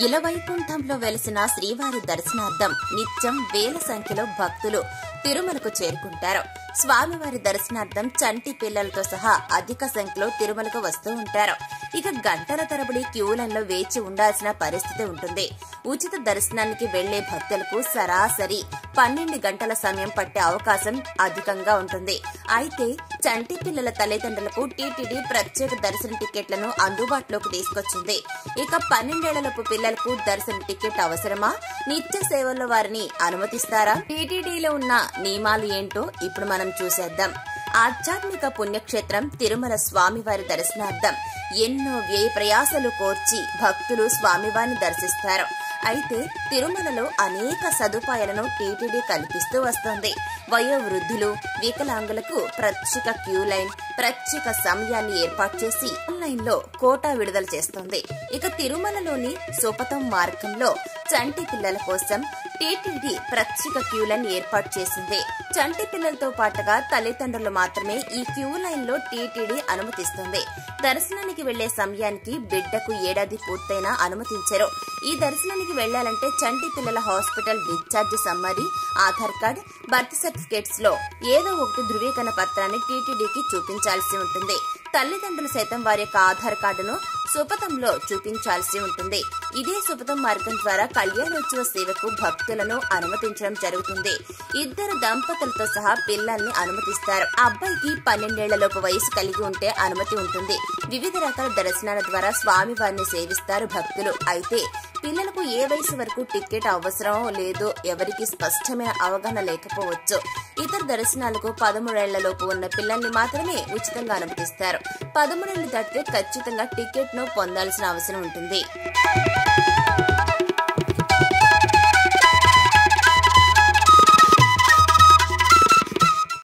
ఇలవైకుంఠంలో వెలిసిన శ్రీవారి దర్శనార్థం నిత్యం వేల సంఖ్యలో భక్తులు తిరుమలకు చేరుకుంటారు. స్వామివారి దర్శనార్థం చంటి పిల్లలతో సహా అధిక సంఖ్యలో తిరుమలకు వస్తూ ఉంటారు. ఇక గంటల తరబడి క్యూలైన్లో వేచి ఉండాల్సిన పరిస్థితి ఉంటుంది. ఉచిత దర్శనానికి వెళ్లే భక్తులకు సరాసరి 12 గంటల సమయం పట్టే అవకాశం అధికంగా ఉంటుంది. అయితే చంటి పిల్లల తల్లిదండ్రులకు టీటీడీ ప్రత్యేక దర్శన టికెట్లను అందుబాటులోకి తీసుకొచ్చింది. ఇక 12 ఏళ్లలోపు పిల్లలకు దర్శన టికెట్ అవసరమా? నిత్య సేవల్లో వారిని అనుమతిస్తారా? టీటీడీలో ఉన్న నియమాలు ఏంటో ఇప్పుడు మనం చూసేద్దాం. ఆధ్యాత్మిక పుణ్యక్షేత్రం తిరుమల స్వామివారి దర్శనార్థం ఎన్నో వ్యయ ప్రయాసలు కోర్చి భక్తులు స్వామివారిని దర్శిస్తారు. అయితే తిరుమలలో అనేక సదుపాయాలను టీటీడీ కల్పిస్తూ వస్తోంది. వయోవృద్ధులు, వికలాంగులకు ప్రత్యేక క్యూ లైన్, ప్రత్యేక సమయాన్ని ఏర్పాటు చేసి ఆన్లైన్ లో కోటా విడుదల చేస్తోంది. ఇక తిరుమలలోని సుపథం మార్గంలో చంటి పిల్లల కోసం టీటీడీ ప్రత్యేక క్యూ లైన్ ఏర్పాటు చేసింది. చంటి పిల్లలతో పాటుగా తల్లిదండ్రులు మాత్రమే ఈ క్యూ లైన్ లో టీటీడీ అనుమతిస్తుంది. దర్శనానికి వెళ్లే సమయానికి బిడ్డకు ఏడాది పూర్తయినా అనుమతించరు. ఈ దర్శనానికి వెళ్లాలంటే చంటి పిల్లల hospital discharge summary, Aadhaar card, birth certificates లో ఏదో ఒకటి ధృవీకరణ పత్రాన్ని టీటీడీకి చూపించాల్సి ఉంటుంది. తల్లిదండ్రులు సైతం వారి యొక్క ఆధార్ కార్డును సుపథంలో చూపించాల్సి ఉంటుంది. ఇదే సుపథం మార్గం ద్వారా కళ్యాణోత్సవ సేవకు భక్తులను అనుమతించడం జరుగుతుంది. ఇద్దరు దంపతులతో సహా పిల్లల్ని అనుమతిస్తారు. అబ్బాయికి 12 ఏళ్లలోపు వయసు కలిగి ఉంటే అనుమతి ఉంటుంది. వివిధ రకాల దర్శనాల ద్వారా స్వామివారిని సేవిస్తారు భక్తులు. అయితే పిల్లలకు ఏ వయసు వరకు టికెట్ అవసరమో లేదో ఎవరికి స్పష్టమైన అవగాహన లేకపోవచ్చు. ఇతర దర్శనాలకు 13 ఏళ్లలోపు ఉన్న పిల్లల్ని మాత్రమే ఉచితంగా అనుమతిస్తారు. 13 ఏళ్లు దాటితే ఖచ్చితంగా టికెట్ ను పొందాల్సిన అవసరం ఉంటుంది.